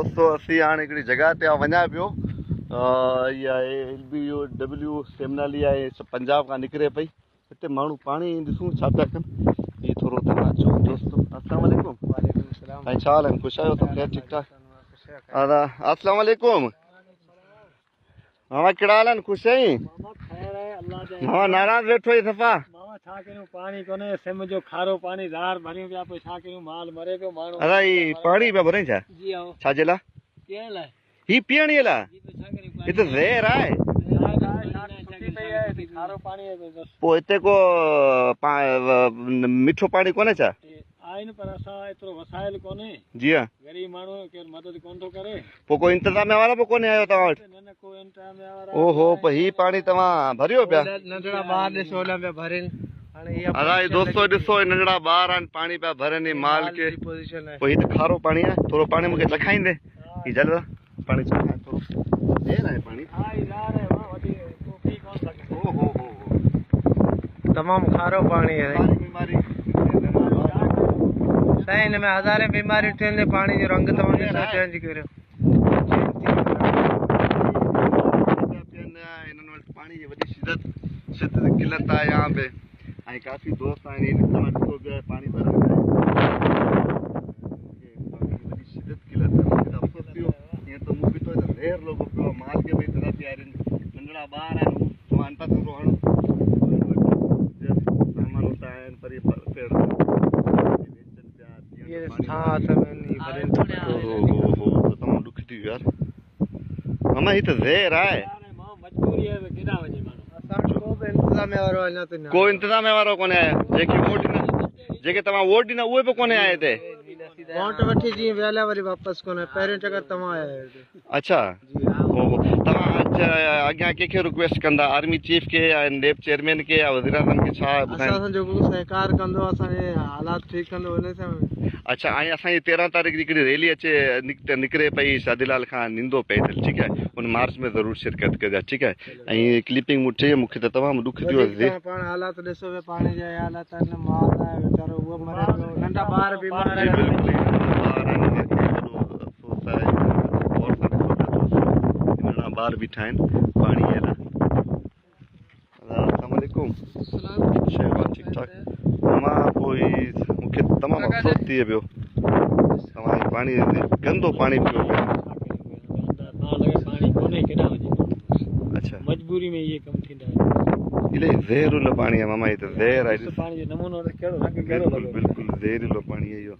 दोस्तों असी हाणे हिकिड़ी जगह ते वञा पियो। इहा LBW सेमनाली आहे, पंजाब खां निकिरे पई। हिते माण्हू पाणी ॾिसूं छा पिया कनि। हीअ थोरो तव्हां अचो दोस्तों। अस्सलाम वालेकुम। साईं छा हाल आहिनि? ख़ुशि आहियो? सब ख़ैर ठीक ठाक? अस्सलाम वालेकुम। मामा कहिड़ा हाल आहिनि? ख़ुशि आहीं? मामा नाराज़ वेठो ई सफ़ा। पानी कोने सिम जो खारो पानी धार भरियो पिया पोइ छा कयूं, माल मरे पियो माण्हू। अरे ई पाणी पिया भरई छा? जी आओ। छाजे लाइ? पीअण लाइ। ही पीअण लाइ? ही त ज़हर आहे। खारो पानी है बस। पोइ हिते को मिठो पाणी कोन्हे छा? आहे न, पर असां एतिरो वसाइल कोन्हे। जी हाँ। गरीब माण्हू केरु मदद कोन थो करे। पोइ कोई इंतज़ामिया वारा पोइ कोन्हे आयो तव्हां वटि? न कोई इंतज़ामिया वारा। ओहो, पोइ ही पाणी तव्हां भरियो पिया? नंढड़ा ॿार ॾिसो होॾां पिया भरनि। अरे दोस्तों ॾिसो नंढड़ा ॿार आहिनि, पाणी पिया भरनि माल के। पोइ ही त खारो पाणी आहे। थोरो पाणी मूंखे चखाईंदे? ही जल पाणी चखाए थोरो। ज़हर आहे पाणी। ओहो तमामु खारो पाणी है। बीमारी साईं हिन में हज़ारे बीमारियूं थियनि, पाणी जो रंग तव्हां चेंज करियो। इन्हनि वटि पाणी जी वॾी शिदत किल्लत आहे यहाँ पे। ऐं काफ़ी दोस्त आहिनि तव्हां ॾिसो पिया पाणी भरनि वॾी शिदत किल्लत आहे। मूंखे त अफ़सोस पियो, हीअं त मूं पीतो त ज़हर लॻो पियो माल खे भई तरह पियारनि। नंढड़ा ॿार आहिनि, तव्हां अनपढ़ थोरो हणो सामान हुतां आहिनि पर तमामु ॾुख थी वियो यार। मामा ही त ज़हर आहे। को इंतज़ामिया वारो कोन्हे आयो। जेके तव्हां वोट ॾिना उहे बि कोन्हे आया हिते। वोट वठी जीअं विया वरी वापसि कोन्हे। पहिरियों चकर तव्हां आया आहियो। अच्छा, तव्हां अॻियां कंहिंखे रिक्वेस्ट कंदा? आर्मी चीफ के या नेब चेयरमैन के या वज़ीर आज़म के? छा असां जेको सहकार कंदो असांजे हालात ठीकु कंदो हुन सां। अच्छा, ऐं असांजी 13 तारीख़ हिकिड़ी रैली अचे निकिरे पई शादीलाल खां निंदो पैदल, ठीकु आहे? उन मार्च में ज़रूरु शिरकत करिजा, ठीकु आहे? ऐं क्लिपिंग चई मूंखे त तमामु ॾुख थियो। पाण हालात ॾिसो पिया, पाणी जा हालात आहिनि। माल आहे वीचारो उहो मरे पियो, नंढा ॿार बीमार आहिनि। ॿार बीठा आहिनि पाणी लाइ। अस्सलाम वालेकुम। शहबाज ठीकु ठाक? मामा पोइ मूंखे तमामु अफ़सोस थी पियो, तव्हां पाणी गंदो पाणी पियो पिया। अच्छा, मजबूरी में ये कम थींदा आहिनि। इलाही ज़हरीलो पाणी आहे मामा। ही त ज़हर आहे। पाणी जो नमूनो कहिड़ो रंग कहिड़ो? बिल्कुलु ज़हरीलो पाणी आहे इहो।